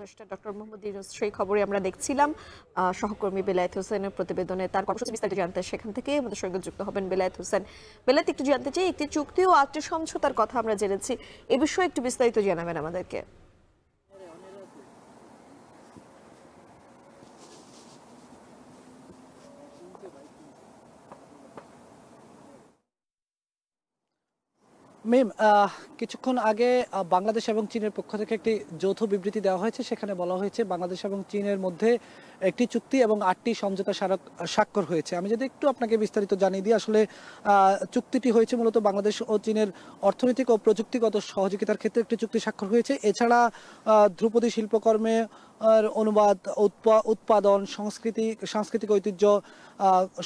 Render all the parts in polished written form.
উপদেষ্টা ডক্টর মোহাম্মদ ইউনূস, সেই খবরে আমরা দেখছিলাম সহকর্মী বেলায়েত হোসেনের প্রতিবেদনে তার কর্মসূচি বিস্তারিত জানতে সেখান থেকে আমাদের সঙ্গে যুক্ত হবেন বেলায়েত হোসেন। বেলায়েত, একটু জানতে চাই, একটি চুক্তি ও 8টি সমঝোতার কথা আমরা জেনেছি, এ বিষয়ে একটু বিস্তারিত জানাবেন আমাদেরকে। মিম, কিছুক্ষণ আগে বাংলাদেশ এবং চীনের পক্ষ থেকে একটি যৌথ বিবৃতি দেওয়া হয়েছে। সেখানে বলা হয়েছে বাংলাদেশ এবং চীনের মধ্যে একটি চুক্তি এবং 8টি সমঝোতা স্বাক্ষর হয়েছে। আমি যদি একটু আপনাকে বিস্তারিত জানিয়ে দিই, আসলে চুক্তিটি হয়েছে মূলত বাংলাদেশ ও চীনের অর্থনৈতিক ও প্রযুক্তিগত সহযোগিতার ক্ষেত্রে একটি চুক্তি স্বাক্ষর হয়েছে। এছাড়া ধ্রুপদী শিল্পকর্মে অনুবাদ, উৎপাদন, সাংস্কৃতিক ঐতিহ্য,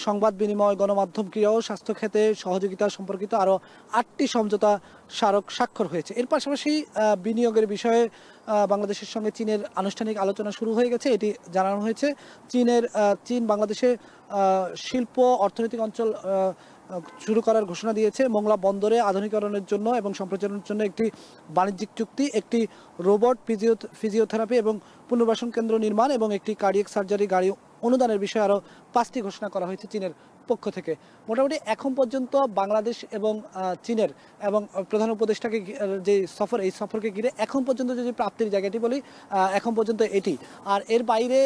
সংবাদ বিনিময়, গণমাধ্যম, ক্রীড়া ও স্বাস্থ্য খাতে সহযোগিতা সম্পর্কিত আরও 8টি সমঝোতা স্বাক্ষর হয়েছে। এর পাশাপাশি বিনিয়োগের বিষয়ে বাংলাদেশের সঙ্গে চীনের আনুষ্ঠানিক আলোচনা শুরু হয়ে গেছে, এটি জানানো হয়েছে। চীন বাংলাদেশে শিল্প অর্থনৈতিক অঞ্চল শুরু করার ঘোষণা দিয়েছে। মোংলা বন্দরে আধুনিকরণের জন্য এবং সম্প্রচারের জন্য একটি বাণিজ্যিক চুক্তি, একটি রোবট ফিজিওথেরাপি এবং পুনর্বাসন কেন্দ্র নির্মাণ এবং একটি কার্ডিয়াক সার্জারি গাড়ি অনুদানের বিষয়ে আরও 5টি ঘোষণা করা হয়েছে চীনের পক্ষ থেকে। মোটামুটি এখন পর্যন্ত বাংলাদেশ এবং চীনের এবং প্রধান উপদেষ্টাকে যে সফর, এই সফরকে ঘিরে এখন পর্যন্ত যদি প্রাপ্তির জায়গাটি বলি, এখন পর্যন্ত এটি। আর এর বাইরে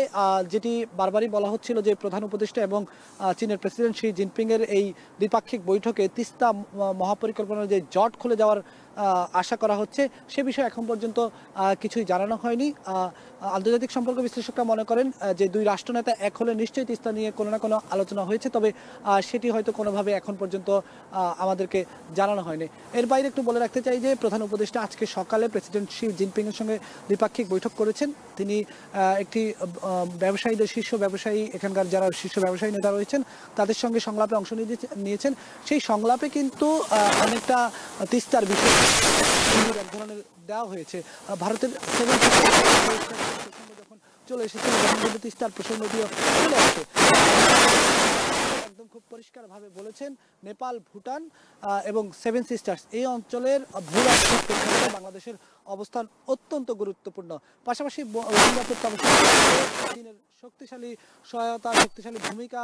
যেটি বারবারই বলা হচ্ছিল যে প্রধান উপদেষ্টা এবং চীনের প্রেসিডেন্ট শি জিনপিংয়ের এই দ্বিপাক্ষিক বৈঠকে তিস্তা মহাপরিকল্পনার যে জট খুলে যাওয়ার আশা করা হচ্ছে, সে বিষয়ে এখন পর্যন্ত কিছুই জানানো হয়নি। আন্তর্জাতিক সম্পর্ক বিশ্লেষকরা মনে করেন যে দুই রাষ্ট্রনেতা এক হলে নিশ্চয়ই তিস্তা নিয়ে কোনো না কোনো আলোচনা হয়েছে, তবে সেটি হয়তো কোনোভাবে এখন পর্যন্ত আমাদেরকে জানানো হয়নি। এর বাইরে একটু বলে রাখতে চাই যে প্রধান উপদেষ্টা আজকে সকালে প্রেসিডেন্ট শি জিনপিংয়ের সঙ্গে দ্বিপাক্ষিক বৈঠক করেছেন। তিনি একটি ব্যবসায়ীদের শীর্ষ ব্যবসায়ী, এখানকার যারা শীর্ষ ব্যবসায়ী নেতা রয়েছেন তাদের সঙ্গে সংলাপে অংশ নিয়েছেন। সেই সংলাপে কিন্তু অনেকটা তিস্তার বিষয় এক ধরনের দেওয়া হয়েছে। ভারতের যখন চলে এসেছিল তখন কিন্তু তিস্তার প্রসঙ্গটিও চলে আসে। একদম খুব পরিষ্কারভাবে বলেছেন নেপাল, ভুটান এবং 7 সিস্টার্স এই অঞ্চলের ভূরাষ্ট্রিক প্রেক্ষাপটে বাংলাদেশের অবস্থান অত্যন্ত গুরুত্বপূর্ণ। পাশাপাশি চীনের শক্তিশালী সহায়তা, শক্তিশালী ভূমিকা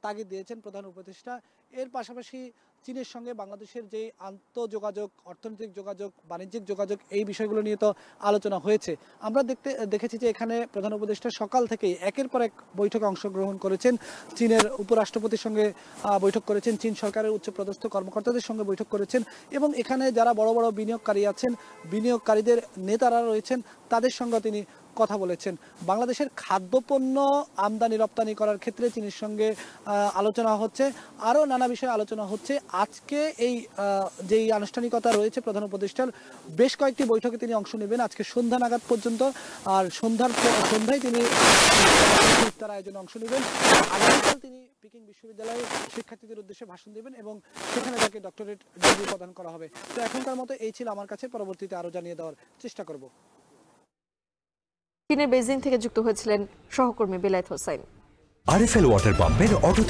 তাগিদ দিয়েছেন প্রধান উপদেষ্টা। এর পাশাপাশি চীনের সঙ্গে বাংলাদেশের যে আন্তঃযোগাযোগ, অর্থনৈতিক যোগাযোগ, বাণিজ্যিক যোগাযোগ, এই বিষয়গুলো নিয়ে তো আলোচনা হয়েছে। আমরা দেখেছি যে এখানে প্রধান উপদেষ্টা সকাল থেকেই একের পর এক বৈঠকে অংশগ্রহণ করেছেন। চীনের উপরাষ্ট্রপতির সঙ্গে বৈঠক করেছেন, চীন সরকারের উচ্চপদস্থ কর্মকর্তাদের সঙ্গে বৈঠক করেছেন এবং এখানে যারা বড় বড় বিনিয়োগকারী আছেন, বিনিয়োগকারীদের নেতারা রয়েছেন, তাদের সঙ্গে তিনি কথা বলেছেন। বাংলাদেশের খাদ্যপণ্য আমদানি রপ্তানি করার ক্ষেত্রে চীনের সঙ্গে আলোচনা হচ্ছে, আরও নানা বিষয়ে আলোচনা হচ্ছে। আজকে এই যেই আনুষ্ঠানিকতা রয়েছে প্রধান উপদেষ্টার, বেশ কয়েকটি বৈঠকে তিনি অংশ নেবেন আজকে সন্ধ্যা নাগাদ পর্যন্ত। আর সন্ধ্যায় তিনি ইফতার আয়োজনে অংশ নেবেন। আগামীকাল তিনি পিকিং বিশ্ববিদ্যালয়ের শিক্ষার্থীদের উদ্দেশ্যে ভাষণ দেবেন এবং সেখানে তাকে ডক্টরেট ডিগ্রি প্রদান করা হবে। তো এখনকার মতো এই ছিল আমার কাছে, পরবর্তীতে আরও জানিয়ে দেওয়ার চেষ্টা করব। চীনের বেইজিং থেকে যুক্ত হয়েছিলেন সহকর্মী বেলায়েত হোসেন। আরএফএল ওয়াটার পাম্পের অটো